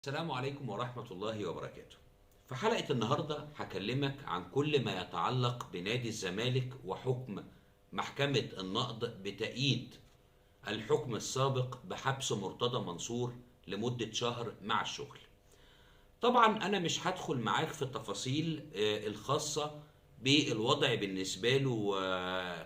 السلام عليكم ورحمة الله وبركاته. في حلقة النهاردة هكلمك عن كل ما يتعلق بنادي الزمالك وحكم محكمة النقض بتأييد الحكم السابق بحبس مرتضى منصور لمدة شهر مع الشغل. طبعا أنا مش هدخل معاك في التفاصيل الخاصة بالوضع بالنسبة له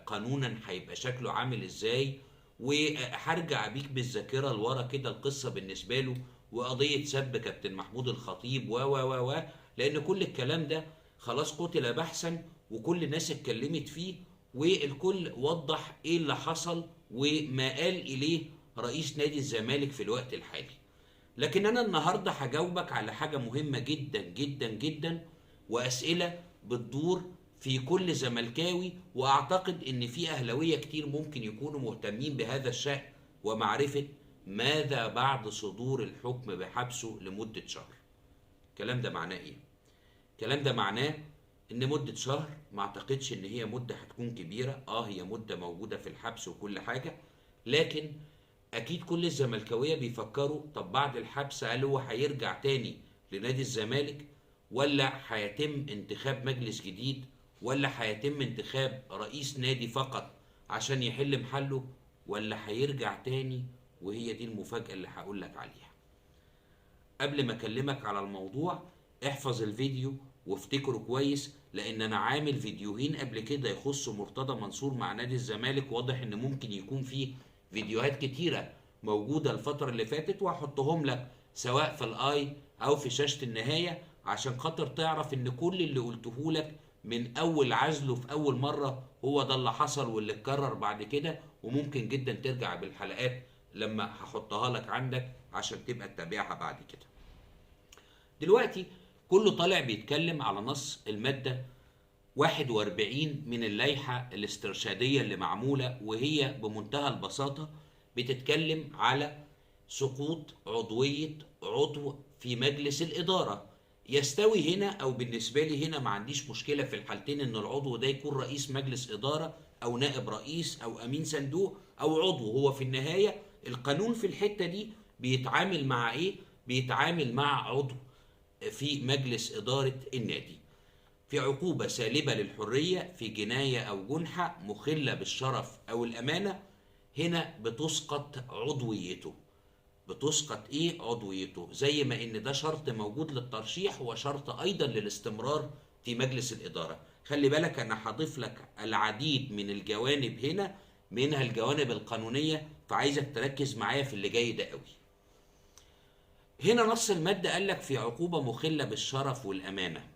قانونا هيبقى شكله عامل ازاي، وهرجع بيك بالذاكرة لورا كده القصة بالنسبة له وقضية سب كابتن محمود الخطيب و لأن كل الكلام ده خلاص قتل بحثا وكل الناس اتكلمت فيه والكل وضح ايه اللي حصل وما قال إليه رئيس نادي الزمالك في الوقت الحالي. لكن أنا النهاردة هجاوبك على حاجة مهمة جدا جدا جدا، وأسئلة بتدور في كل زملكاوي، وأعتقد إن في أهلاوية كتير ممكن يكونوا مهتمين بهذا الشأن ومعرفة ماذا بعد صدور الحكم بحبسه لمدة شهر. الكلام ده معناه إيه؟ الكلام ده معناه إن مدة شهر ما أعتقدش إن هي مدة هتكون كبيرة. هي مدة موجودة في الحبس وكل حاجة، لكن اكيد كل الزملكاويه بيفكروا طب بعد الحبس هل هو هيرجع تاني لنادي الزمالك، ولا هيتم انتخاب مجلس جديد، ولا هيتم انتخاب رئيس نادي فقط عشان يحل محله، ولا هيرجع تاني؟ وهي دي المفاجأة اللي هقولك عليها. قبل ما اكلمك على الموضوع احفظ الفيديو وافتكره كويس، لان انا عامل فيديوهين قبل كده يخصوا مرتضى منصور مع نادي الزمالك. واضح ان ممكن يكون فيه فيديوهات كتيرة موجودة الفترة اللي فاتت، وهحطهم لك سواء في الاي او في شاشة النهاية عشان خاطر تعرف ان كل اللي قلته لك من اول عزله في اول مرة هو ده اللي حصل واللي اتكرر بعد كده. وممكن جدا ترجع بالحلقات لما هحطها لك عندك عشان تبقى تتابعها بعد كده. دلوقتي كله طالع بيتكلم على نص المادة 41 من اللائحة الاسترشادية اللي معمولة، وهي بمنتهى البساطة بتتكلم على سقوط عضوية عضو في مجلس الإدارة. يستوي هنا أو بالنسبة لي هنا ما عنديش مشكلة في الحالتين إن العضو ده يكون رئيس مجلس إدارة أو نائب رئيس أو أمين صندوق أو عضو. هو في النهاية القانون في الحتة دي بيتعامل مع إيه؟ بيتعامل مع عضو في مجلس إدارة النادي في عقوبة سالبة للحرية، في جناية أو جنحة مخلة بالشرف أو الأمانة. هنا بتسقط عضويته. بتسقط إيه؟ عضويته. زي ما إن ده شرط موجود للترشيح هو شرط أيضا للاستمرار في مجلس الإدارة. خلي بالك أنا هضيف لك العديد من الجوانب هنا، منها الجوانب القانونية، فعايزك تركز معايا في اللي جاي ده قوي. هنا نص المادة قالك في عقوبة مخلة بالشرف والأمانة.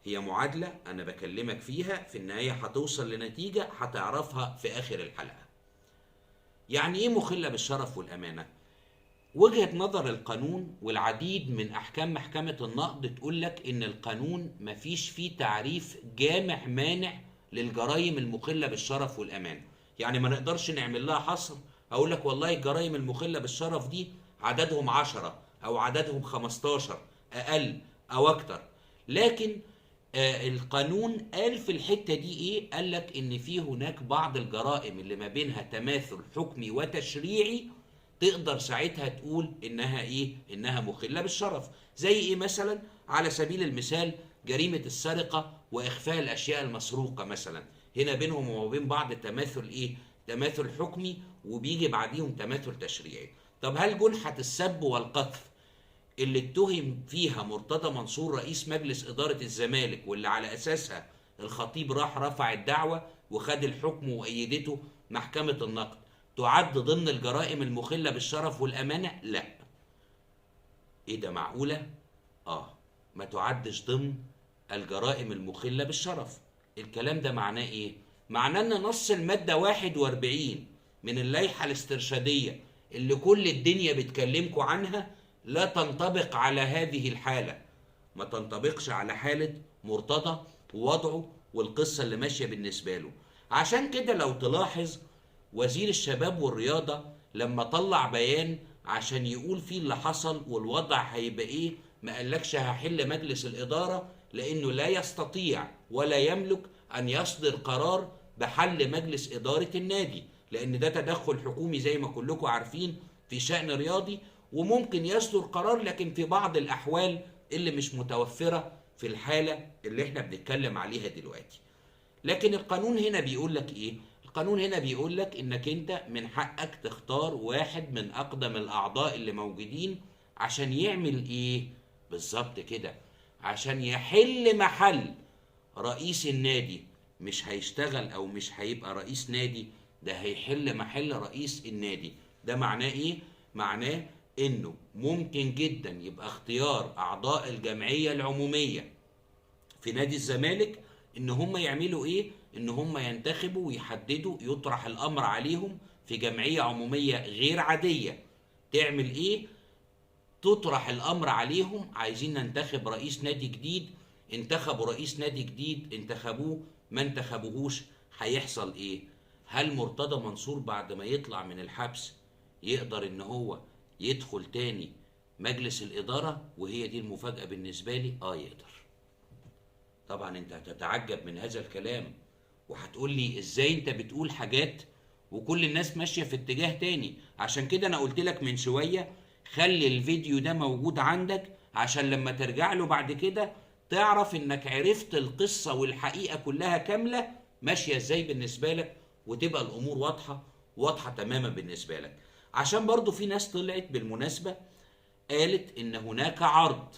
هي معادلة أنا بكلمك فيها، في النهاية هتوصل لنتيجة هتعرفها في آخر الحلقة. يعني إيه مخلة بالشرف والأمانة؟ وجهة نظر القانون والعديد من أحكام محكمة النقض تقولك إن القانون مفيش فيه تعريف جامع مانع للجرائم المخلة بالشرف والأمانة. يعني ما نقدرش نعمل لها حصر أقولك والله الجرائم المخلة بالشرف دي عددهم 10 أو عددهم 15 أقل أو أكتر. لكن القانون قال في الحتة دي ايه؟ قال لك ان في هناك بعض الجرائم اللي ما بينها تماثل حكمي وتشريعي تقدر ساعتها تقول انها ايه؟ انها مخلة بالشرف. زي ايه مثلا؟ على سبيل المثال جريمة السرقة واخفاء الاشياء المسروقة مثلا. هنا بينهم وما بين بعض تماثل ايه؟ تماثل حكمي وبيجي بعديهم تماثل تشريعي. طب هل جنحة السب والقذف اللي اتهم فيها مرتضى منصور رئيس مجلس إدارة الزمالك واللي على أساسها الخطيب راح رفع الدعوة وخد الحكم وأيدته محكمة النقد تعد ضمن الجرائم المخلة بالشرف والأمانة؟ لا. إيه ده معقولة؟ ما تعدش ضمن الجرائم المخلة بالشرف. الكلام ده معناه إيه؟ معناه إن نص المادة 41 من اللائحة الاسترشادية اللي كل الدنيا بتكلمكوا عنها لا تنطبق على هذه الحالة. ما تنطبقش على حالة مرتضى ووضعه والقصة اللي ماشية بالنسبة له. عشان كده لو تلاحظ وزير الشباب والرياضة لما طلع بيان عشان يقول فيه اللي حصل والوضع هيبقى ايه، ما قالكش هحل مجلس الإدارة، لأنه لا يستطيع ولا يملك أن يصدر قرار بحل مجلس إدارة النادي، لأن ده تدخل حكومي زي ما كلكم عارفين في شأن رياضي. وممكن يصدر قرار، لكن في بعض الأحوال اللي مش متوفرة في الحالة اللي احنا بنتكلم عليها دلوقتي. لكن القانون هنا بيقول لك ايه؟ القانون هنا بيقول لك انك انت من حقك تختار واحد من اقدم الاعضاء اللي موجودين عشان يعمل ايه؟ بالظبط كده، عشان يحل محل رئيس النادي. مش هيشتغل او مش هيبقى رئيس نادي، ده هيحل محل رئيس النادي. ده معناه ايه؟ معناه انه ممكن جدا يبقى اختيار اعضاء الجمعية العمومية في نادي الزمالك ان هم يعملوا ايه؟ ان هم ينتخبوا ويحددوا، يطرح الامر عليهم في جمعية عمومية غير عادية. تعمل ايه؟ تطرح الامر عليهم، عايزين ننتخب رئيس نادي جديد. انتخبوا رئيس نادي جديد، انتخبوه، ما انتخبوهوش، هيحصل ايه؟ هل مرتضى منصور بعد ما يطلع من الحبس يقدر ان هو يدخل تاني مجلس الادارة؟ وهي دي المفاجأة بالنسبة لي، يقدر. طبعا انت هتتعجب من هذا الكلام، وهتقول لي ازاي انت بتقول حاجات وكل الناس ماشية في اتجاه تاني. عشان كده انا قلت لك من شوية خلي الفيديو ده موجود عندك، عشان لما ترجع له بعد كده تعرف انك عرفت القصة والحقيقة كلها كاملة ماشية ازاي بالنسبة لك، وتبقى الامور واضحة تماما بالنسبة لك. عشان برضو في ناس طلعت بالمناسبة قالت ان هناك عرض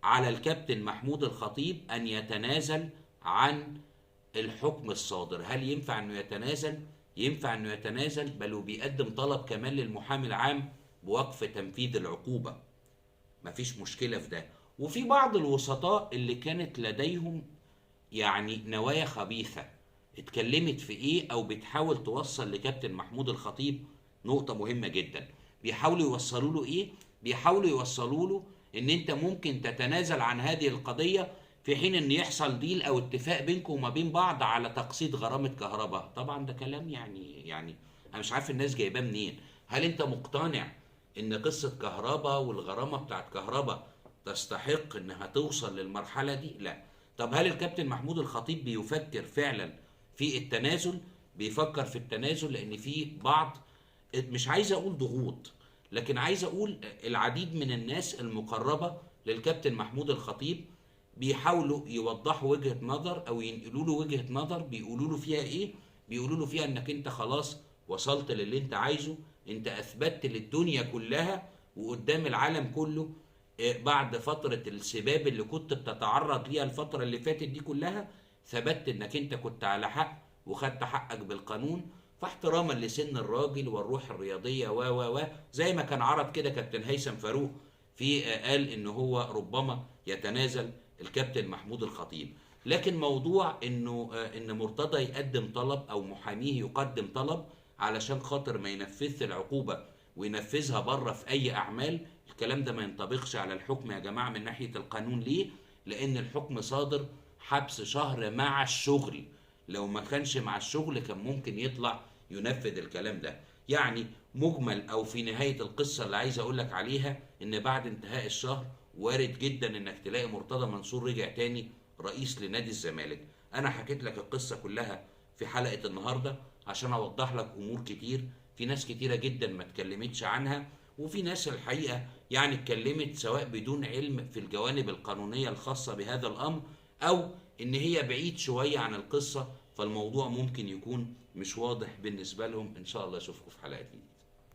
على الكابتن محمود الخطيب ان يتنازل عن الحكم الصادر. هل ينفع انه يتنازل؟ ينفع انه يتنازل، بل وبيقدم طلب كمان للمحامي العام بوقف تنفيذ العقوبة. مفيش مشكلة في ده. وفي بعض الوسطاء اللي كانت لديهم يعني نوايا خبيثة اتكلمت في ايه، او بتحاول توصل لكابتن محمود الخطيب نقطة مهمة جدا. بيحاولوا يوصلوا له ايه؟ بيحاولوا يوصلوا له ان انت ممكن تتنازل عن هذه القضية في حين ان يحصل ديل او اتفاق بينكم وما بين بعض على تقسيط غرامة كهرباء. طبعا ده كلام يعني انا مش عارف الناس جايباه منين. هل انت مقتنع ان قصة كهرباء والغرامة بتاعت كهرباء تستحق انها توصل للمرحلة دي؟ لا. طب هل الكابتن محمود الخطيب بيفكر فعلا في التنازل؟ بيفكر في التنازل، لان في بعض، مش عايز اقول ضغوط، لكن عايز اقول العديد من الناس المقربة للكابتن محمود الخطيب بيحاولوا يوضحوا وجهة نظر او ينقلوا له وجهة نظر. بيقولوا له فيها ايه؟ بيقولوا له فيها انك انت خلاص وصلت للي انت عايزه، انت اثبتت للدنيا كلها وقدام العالم كله بعد فترة السباب اللي كنت بتتعرض ليها الفترة اللي فاتت دي كلها، ثبتت انك انت كنت على حق وخدت حقك بالقانون. فاحتراما لسن الراجل والروح الرياضية و زي ما كان عرض كده كابتن هيثم فاروق في قال ان هو ربما يتنازل الكابتن محمود الخطيب. لكن موضوع انه ان مرتضى يقدم طلب او محاميه يقدم طلب علشان خاطر ما ينفذش العقوبة وينفذها بره في اي اعمال، الكلام ده ما ينطبقش على الحكم يا جماعة من ناحية القانون. ليه؟ لان الحكم صادر حبس شهر مع الشغل. لو ما كانش مع الشغل كان ممكن يطلع ينفذ الكلام ده. يعني مجمل او في نهاية القصة اللي عايز اقولك عليها ان بعد انتهاء الشهر وارد جدا انك تلاقي مرتضى منصور رجع تاني رئيس لنادي الزمالك. انا حكيت لك القصة كلها في حلقة النهاردة عشان اوضح لك امور كتير في ناس كتيرة جدا ما اتكلمتش عنها، وفي ناس الحقيقة يعني اتكلمت سواء بدون علم في الجوانب القانونية الخاصة بهذا الامر، او ان هي بعيد شوية عن القصة، فالموضوع ممكن يكون مش واضح بالنسبة لهم. ان شاء الله اشوفكم في حلقة جديدة.